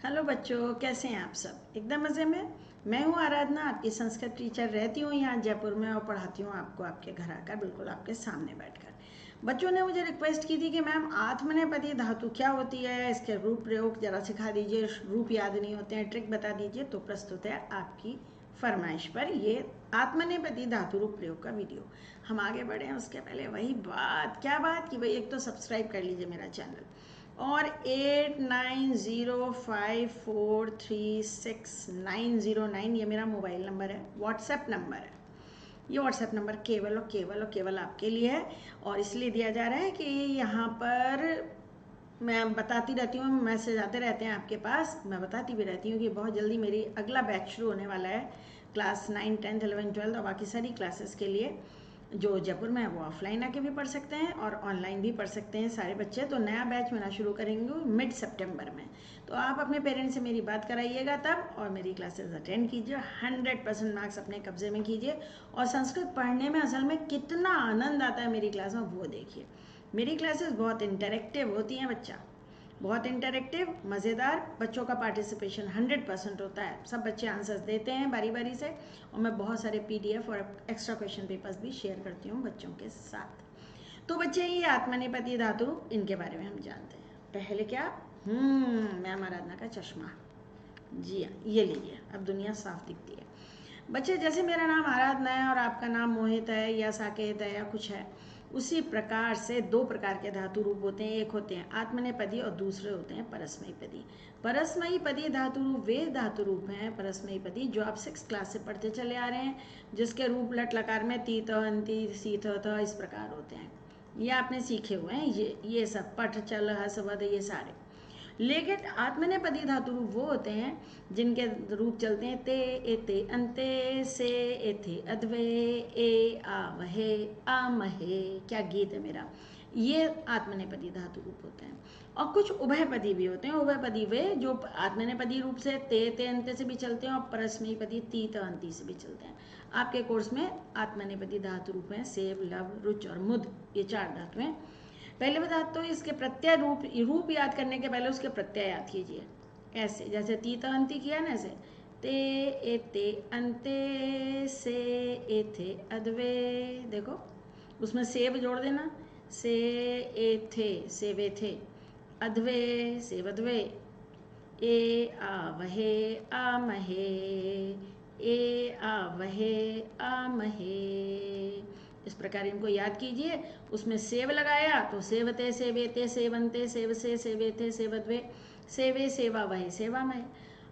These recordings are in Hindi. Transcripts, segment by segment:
हेलो बच्चों, कैसे हैं आप सब? एकदम मज़े में। मैं हूँ आराधना, आपकी संस्कृत टीचर। रहती हूँ यहाँ जयपुर में और पढ़ाती हूँ आपको आपके घर आकर, बिल्कुल आपके सामने बैठकर। बच्चों ने मुझे रिक्वेस्ट की थी कि मैम आत्मनेपदी धातु क्या होती है, इसके रूप प्रयोग ज़रा सिखा दीजिए, रूप याद नहीं होते हैं, ट्रिक बता दीजिए। तो प्रस्तुत है आपकी फरमाइश पर ये आत्मनेपदी धातु रूप प्रयोग का वीडियो। हम आगे बढ़े हैं उसके पहले वही बात, क्या बात कि भाई एक तो सब्सक्राइब कर लीजिए मेरा चैनल, और 8905436909 ये मेरा मोबाइल नंबर है, व्हाट्सएप नंबर है। ये व्हाट्सएप नंबर केवल और केवल और केवल आपके लिए है, और इसलिए दिया जा रहा है कि यहाँ पर मैं बताती रहती हूँ, मैसेज आते रहते हैं आपके पास, मैं बताती भी रहती हूँ कि बहुत जल्दी मेरी अगला बैच शुरू होने वाला है, क्लास 9, 10, 11, 12 और बाकी सारी क्लासेस के लिए। जो जयपुर में है वो ऑफलाइन आके भी पढ़ सकते हैं और ऑनलाइन भी पढ़ सकते हैं सारे बच्चे। तो नया बैच मेरा शुरू करेंगे मिड सितंबर में। तो आप अपने पेरेंट्स से मेरी बात कराइएगा तब, और मेरी क्लासेस अटेंड कीजिए। 100% मार्क्स अपने कब्जे में कीजिए, और संस्कृत पढ़ने में असल में कितना आनंद आता है मेरी क्लास में वो देखिए। मेरी क्लासेस बहुत इंटरेक्टिव होती हैं बच्चा, बहुत इंटरेक्टिव, मज़ेदार। बच्चों का पार्टिसिपेशन 100% होता है, सब बच्चे आंसर्स देते हैं बारी बारी से, और मैं बहुत सारे PDF और एक्स्ट्रा क्वेश्चन पेपर्स भी शेयर करती हूँ बच्चों के साथ। तो बच्चे, ये आत्मनेपदी धातु, इनके बारे में हम जानते हैं। पहले क्या, मैम आराधना का चश्मा, जी हाँ, ये लीजिए, अब दुनिया साफ दिखती है। बच्चे, जैसे मेरा नाम आराधना है और आपका नाम मोहित है या साकेत है या कुछ है, उसी प्रकार से दो प्रकार के धातु रूप होते हैं। एक होते हैं आत्मनेपदी और दूसरे होते हैं परस्मयीपदी। परस्मयीपदी धातु रूप वे धातु रूप हैं, परस्मयीपदी, जो आप 6th क्लास से पढ़ते चले आ रहे हैं, जिसके रूप लट लकार में तीत अंति सीथ थ इस प्रकार होते हैं। ये आपने सीखे हुए हैं, ये सब पठ चल हस वद ये सारे। लेकिन आत्मनेपदी धातु रूप वो होते हैं जिनके रूप चलते हैं ते एते अंते से एथे अद्वे ए आवहे आमहे। क्या गीत है मेरा! ये आत्मनेपदी धातु रूप होते हैं। और कुछ उभयपदी भी होते हैं। उभयपदी वे जो आत्मनेपदी रूप से ते अंते से भी चलते हैं और परस्मयीपदी तीत अंति से भी चलते हैं। आपके कोर्स में आत्मनेपदी धातु रूप हैं सेव, लव, रुच और मुद, ये 4 धातु हैं। पहले बताते तो इसके प्रत्यय रूप याद करने के पहले उसके प्रत्यय याद कीजिए। ऐसे जैसे तीत अंति किया ना, ऐसे ते एते अंते से एथे अद्वे, देखो उसमें सेव जोड़ देना, से एथे सेवे थे, अद्वे सेवद्वे, ए आवहे आमहे, ए आवहे आमहे। इस प्रकार इनको याद कीजिए। उसमें सेव लगाया तो सेवते सेवेते सेवंते सेवसे सेवेते सेवद्वे, सेवे सेवा वहे सेवा में।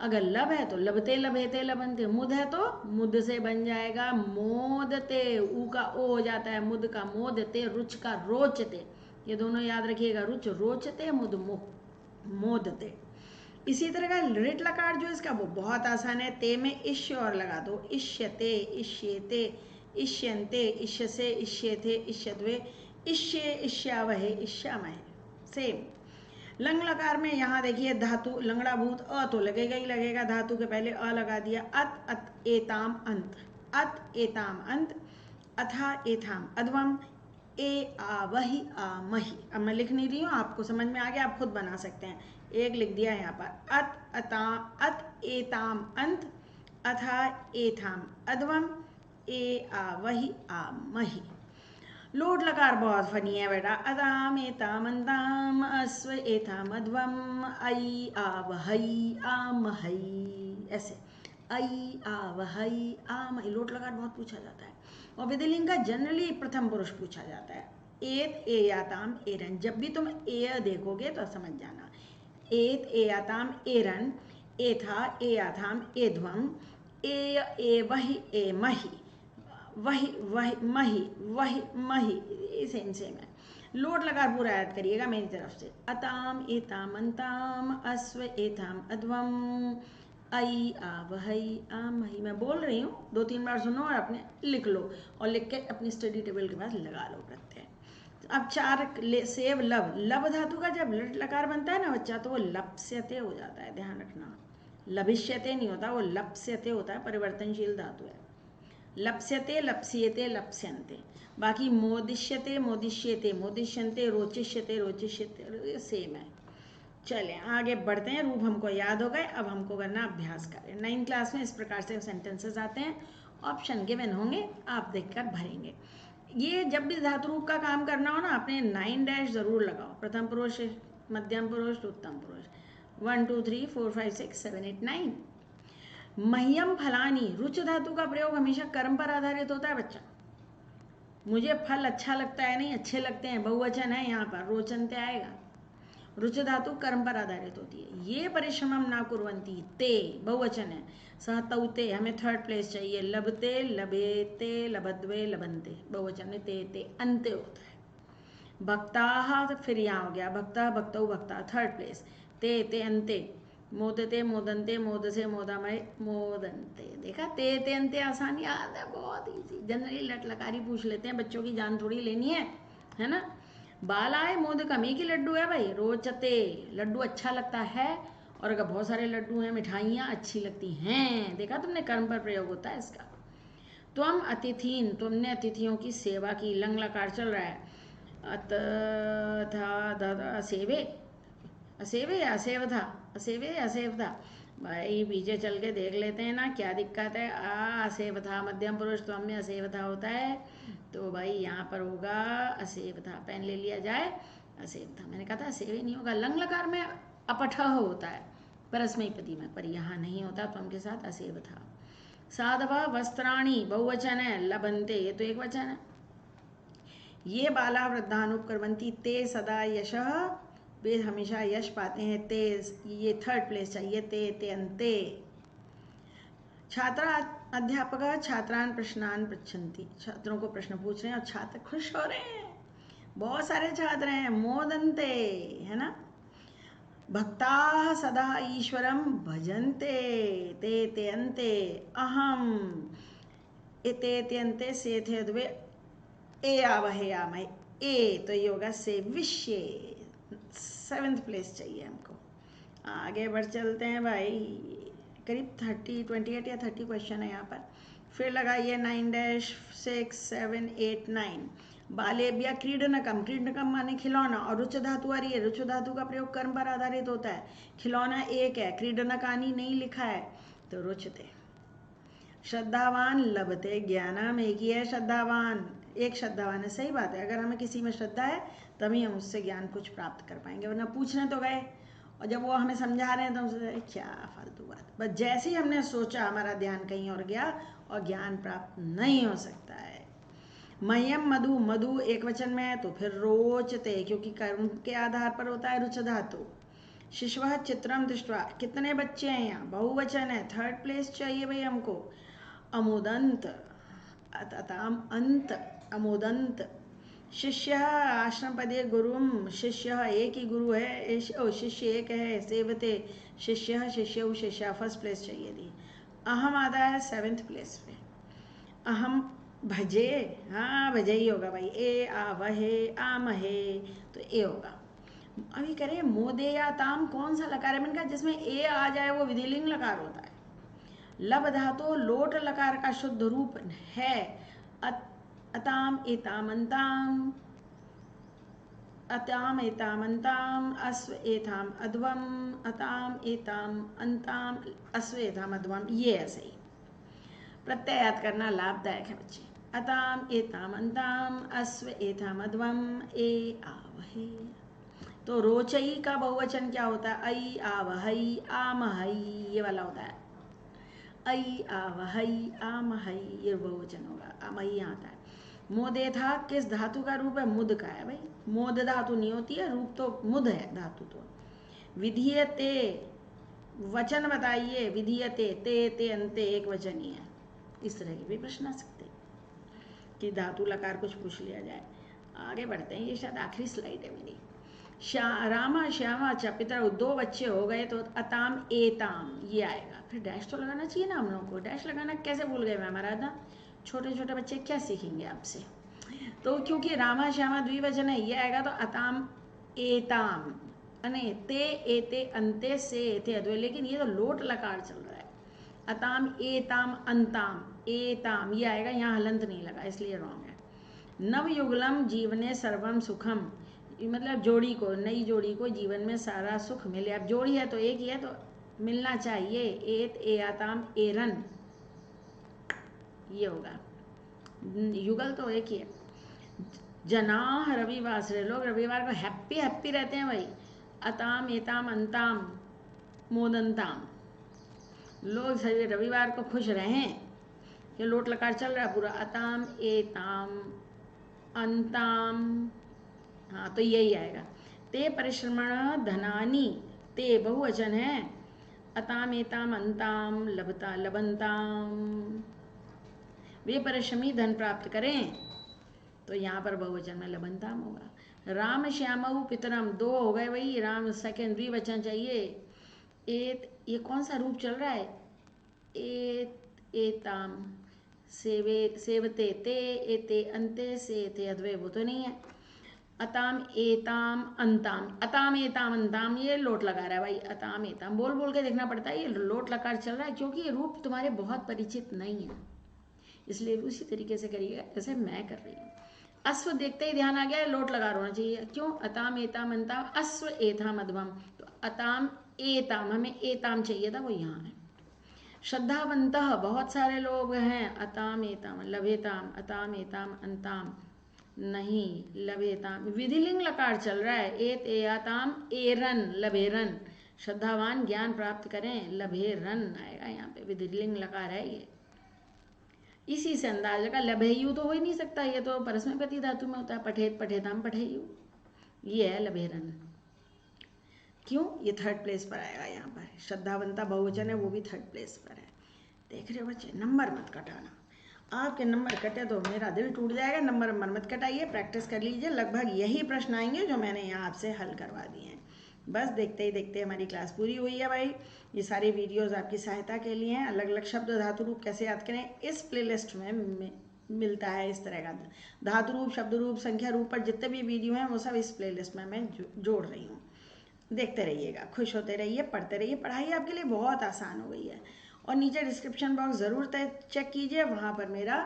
अगर लब है तो लबते लभेते लबनते। मुद है तो मुद से बन जाएगा मोदते, ऊ का ओ हो जाता है, मुद का मोदते, रुच का रोचते। ये दोनों याद रखिएगा, रुच रोचते, मुद मोदते। इसी तरह का ऋट लकार जो इसका वो बहुत आसान है। ते में इश्य और लगा दो, इष्यते इष्येते इष्यन्ते इष्यसे इष्येथे इष्यद्वे, इष्ये इष्यावहे इष्यामहे। सेम। लंग लकार में यहाँ देखिए धातु लंगड़ा भूत अ तो लगेगा ही लगेगा, धातु के पहले अ लगा दिया। अत एताम अंत, अत एताम अंत, अथा एथाम अध्वम, ए आ वही आ मही। अब मैं लिख नहीं रही हूँ, आपको समझ में आ गया, आप खुद बना सकते हैं। एक लिख दिया यहाँ पर, अत एताम अंत, अथा एथाम अध्वम, ए आ वही आ मही। लोट लकार बहुत फनी है बेटा। अदाम एताम अंताम अस्व एताम अध्वम, आई आव हई आम हई, ऐसे आई आव हई आम हई। लोट लकार बहुत पूछा जाता है, और विधिलिंग का जनरली प्रथम पुरुष पूछा जाता है। एत एयाताम एरन, जब भी तुम ए देखोगे तो समझ जाना। एत एयाताम एरन, एथा एयाथाम एध्वम, ए वही ए मही, वही वही मही वही मही, सेम सेम है। लोट लगा पूरा याद करिएगा मेरी तरफ से। अताम एताम अंताम अस्व एताम अध्वम, आई आ वही आ मही। मैं बोल रही हूँ, 2-3 बार सुनो और अपने लिख लो, और लिख के अपनी स्टडी टेबल के पास लगा लो प्रत्यय। अब 4 सेव लव, लव धातु का जब लट लकार बनता है ना बच्चा, तो वो लप्स्यते हो जाता है, ध्यान रखना। लभिष्यते नहीं होता, वो लप्स्यते होता है, परिवर्तनशील धातु है। लप्स्यते लप्स्येते लप्स्यन्ते। बाकी मोदिष्यते मोदिष्येते मोदिष्यन्ते, रोचिष्यते रोचिष्यते, सेम है। चलें आगे बढ़ते हैं। रूप हमको याद हो गए, अब हमको करना अभ्यास करें। 9th क्लास में इस प्रकार से सेंटेंसेस आते हैं, ऑप्शन गिवन होंगे, आप देखकर भरेंगे। ये जब भी धातु रूप का काम करना हो ना, आपने 9 डैश जरूर लगाओ। प्रथम पुरुष, मध्यम पुरुष, उत्तम पुरुष, 1 2 3 4 5 6 7 8 9। मह्यम फलानी, रुच धातु का प्रयोग हमेशा कर्म पर आधारित होता है बच्चा। मुझे फल अच्छा लगता है नहीं, अच्छे लगते हैं, बहुवचन है यहाँ पर, रोचनते आएगा। रुच धातु कर्म पर आधारित होती है। ये परिश्रमम ना कुर्वन्ति, ते बहुवचन है। सह तौते, हमें 3rd प्लेस चाहिए। लभते, लभेते, लभद्वे, लभन्ते, बहुवचन में ते अंत्य होता है। भक्ताः, फिर यहाँ हो गया भक्ता, भक्तौ, भक्ता, 3rd प्लेस। ते अंते, मोदते, मोदन्ते, मोदसे, मोदामय, मोदन्ते। देखा, ते अंते आसान याद है, बहुत ईजी। जनरली लट लकारी पूछ लेते हैं, बच्चों की जान थोड़ी लेनी है ना। बालाय मोदकम, एक ही लड्डू है भाई। रोचते, लड्डू अच्छा लगता है, और अगर बहुत सारे लड्डू हैं, मिठाइयाँ अच्छी लगती हैं। देखा तुमने, कर्म पर प्रयोग होता है इसका। त्वम अतिथीन, तुमने अतिथियों की सेवा की। लंग लकार चल रहा है। अत था असेवे, असेवे या असेव था, असेवे या असेव था। भाई पीछे चल के देख लेते हैं ना, क्या दिक्कत है। असेव था, मध्यम पुरुष, त्वम में असेव था होता है, तो भाई यहाँ पर होगा असेव था। पेन ले लिया जाए, असेव था। मैंने कहा था असेव नहीं होगा। लंग लकार में अपठः होता है परस्मैपदी में, पर यहाँ नहीं होता, त्वम के साथ असेव था। साधवा वस्त्राणी, बहुवचन है। लभन्ते, ये तो एक वचन है। ये बाला वृद्धानुपकुर्वन्ति, ते सदा यशः, वे हमेशा यश पाते हैं। ते, ये 3rd प्लेस चाहिए। ते अंते। छात्रा अध्यापक छात्रान प्रश्नान पृच्छन्ति, छात्रों को प्रश्न पूछ रहे हैं और छात्र खुश हो रहे हैं, बहुत सारे छात्र हैं। मोदन्ते, है ना। भक्ताः सदा ईश्वरं भजन्ते, ते अंते। अहम, ते अंते, से थे द्वे, ए आवहे आमहे, ए तो ये होगा से विषय। 7th प्लेस चाहिए हमको। आगे बढ़ चलते हैं भाई, करीब 28 या 30 क्वेश्चन है यहाँ पर। फिर लगाइए 9 डैश 6 7 8 9। बालेभ्य क्रीडनकम, क्रीडनकम माने खिलौना, और रुच धातु आ रही है। रुच धातु का प्रयोग कर्म पर आधारित होता है। खिलौना एक है, क्रीडनकानी नहीं लिखा है, तो रुचते। श्रद्धावान लभते ज्ञानम, एक ही है श्रद्धावान, एक श्रद्धावान है। सही बात है, अगर हमें किसी में श्रद्धा है तभी हम उससे ज्ञान कुछ प्राप्त कर पाएंगे, वरना पूछने तो गए और जब वो हमें समझा रहे हैं तो हम सोचे क्या फालतू बात। बस जैसे ही हमने सोचा, हमारा ध्यान कहीं और गया और ज्ञान प्राप्त नहीं हो सकता है। मह्यम मधु, मधु एक वचन में है, तो फिर रोचते, क्योंकि कर्म के आधार पर होता है रुच धातु। शिशवः चित्रम दृष्ट्वा, कितने बच्चे हैं यहाँ, बहुवचन है। 3rd प्लेस चाहिए भाई हमको। अमोदंत, अताम अंत, अमोदंत। शिष्य आश्रम पदे गुरुम, शिष्य एक ही गुरु है, शिष्य एक है। सेवते, शिष्य शिष्य शिष्या, 1st प्लेस चाहिए थी। अहम आता है 7th प्लेस पे। अहम भजे, हाँ भजे ही होगा भाई। ए आवहे आमहे, तो ए होगा। अभी करें मोदे या ताम, कौन सा लकार है। मैंने कहा जिसमें ए आ जाए वो विधिलिंग लकार होता है। लब धातु लोट लकार का शुद्ध रूप है। अताम एताम अंताम, अताम एताम अंताम, अस्व एताम अध्वम, अताम एताम अंताम, अस्व एताम अध्वम, ये ऐसे ही। प्रत्यय याद करना लाभदायक है बच्चे। अताम एताम अंताम, अस्व एताम अध्वम, ए आवहे। तो रोचई का बहुवचन क्या होता है, ऐ आवहई आमहई, ये वाला होता है। ऐ आवहई आमहई, ये बहुवचन होगा। आमहई आता है। मोदे था किस धातु का रूप है, मुद का है भाई। मोद धातु नहीं होती है, रूप तो मुद है धातु तो। विधीयते, वचन बताइए। विधीयते, ते अंते एक वचन ही है। इस तरह के भी प्रश्न आ सकते हैं कि धातु लकार कुछ पूछ लिया जाए। आगे बढ़ते हैं, ये शायद आखिरी स्लाइड है मेरी। रामा श्यामा अच्छा पितर, 2 बच्चे हो गए, तो अताम एताम ये आएगा। फिर डैश तो लगाना चाहिए ना हम लोगों को। डैश लगाना कैसे भूल गए मैम आराधना, छोटे छोटे बच्चे क्या सीखेंगे आपसे। तो क्योंकि रामा श्यामा द्विवचन है, ये आएगा तो अताम एताम, अने ते एते अंते से एते अद्वय, लेकिन ये तो लोट लकार चल रहा है। अताम एताम अंताम, एताम ये आएगा, यहाँ हलंत नहीं लगा इसलिए रॉन्ग है। नवयुगलम जीवने सर्वम सुखम, मतलब जोड़ी को, नई जोड़ी को जीवन में सारा सुख मिले। अब जोड़ी है तो एक ही है तो मिलना चाहिए। एत एयाताम एरन, ये होगा। युगल तो एक ही है। जनाह रविवासरे, लोग रविवार को हैप्पी हैप्पी रहते हैं भाई। अताम एताम अंताम मोदंताम, लोग सभी रविवार को खुश रहें। ये लोट लकार चल रहा है पूरा। अताम एताम अंताम, हाँ तो यही आएगा। ते परिश्रमण धनानी, ते बहुवचन है। अताम एताम अंताम लभता लबंताम, वे परिश्रमी धन प्राप्त करें, तो यहाँ पर बहुवचन में लबंताम होगा। राम श्यामऊ पितरम, दो हो गए भाई, राम सेकेंड द्विवचन चाहिए। एत, ये कौन सा रूप चल रहा है? एत एताम सेवे सेवते, ते एते अंते से थे अद्वय, वो तो नहीं है। अताम एताम अंताम, अताम एताम अंताम, ये लोट लगा रहा है भाई। अताम एताम बोल बोल के देखना पड़ता है, ये लोट लकार चल रहा है क्योंकि ये रूप तुम्हारे बहुत परिचित नहीं है, इसलिए उसी तरीके से करिएगा जैसे मैं कर रही हूँ। अश्व देखते ही ध्यान आ गया, लोट लगा होना चाहिए। क्यों? अताम एताम अंताम अश्व एताम अधमम, तो अताम एताम, हमें एताम चाहिए था, वो यहाँ है। श्रद्धावंत, बहुत सारे लोग हैं। अताम एताम लभेताम, अताम एताम अंताम नहीं, लभेताम विधिलिंग लकार चल रहा है। एत एयाताम एरन लभेरन, श्रद्धावान ज्ञान प्राप्त करें, लभेरन आएगा यहाँ पे, विधिलिंग लकार है ये। इसी से अंदाज लगा। लभेयु तो हो ही नहीं सकता, ये तो परस्मैपति धातु में होता है। पठेत पठेताम पठेयु, ये है लभेरन। क्यों? ये थर्ड प्लेस पर आएगा यहाँ पर। श्रद्धावंता बहुवचन है, वो भी थर्ड प्लेस पर है। देख रहे हो बच्चे, नंबर मत कटाना। आपके नंबर कटे तो मेरा दिल टूट जाएगा। नंबर मत कटाइए, प्रैक्टिस कर लीजिए। लगभग यही प्रश्न आएंगे जो मैंने यहाँ आपसे हल करवा दिए हैं। बस देखते ही देखते हमारी क्लास पूरी हुई है भाई। ये सारी वीडियोस आपकी सहायता के लिए हैं। अलग अलग शब्द धातु रूप कैसे याद करें, इस प्लेलिस्ट में मिलता है। इस तरह का धातु रूप, शब्द रूप, संख्या रूप पर जितने भी वीडियो हैं वो सब इस प्लेलिस्ट में मैं जोड़ रही हूँ। देखते रहिएगा, खुश होते रहिए, पढ़ते रहिए। पढ़ाई आपके लिए बहुत आसान हो गई है। और नीचे डिस्क्रिप्शन बॉक्स ज़रूर चेक कीजिए, वहाँ पर मेरा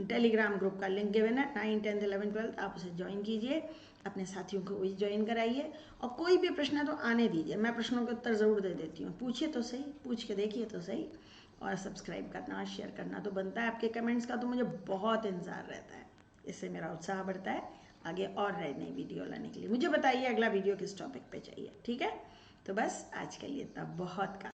टेलीग्राम ग्रुप का लिंक गिवन है। 9, 10, 11, 12 आप उसे ज्वाइन कीजिए, अपने साथियों को भी ज्वाइन कराइए। और कोई भी प्रश्न है तो आने दीजिए, मैं प्रश्नों के उत्तर ज़रूर दे देती हूँ। पूछिए तो सही, पूछ के देखिए तो सही। और सब्सक्राइब करना, शेयर करना तो बनता है। आपके कमेंट्स का तो मुझे बहुत इंतज़ार रहता है, इससे मेरा उत्साह बढ़ता है आगे और नई नई वीडियो लाने के लिए। मुझे बताइए अगला वीडियो किस टॉपिक पे चाहिए, ठीक है? तो बस आज के लिए इतना बहुत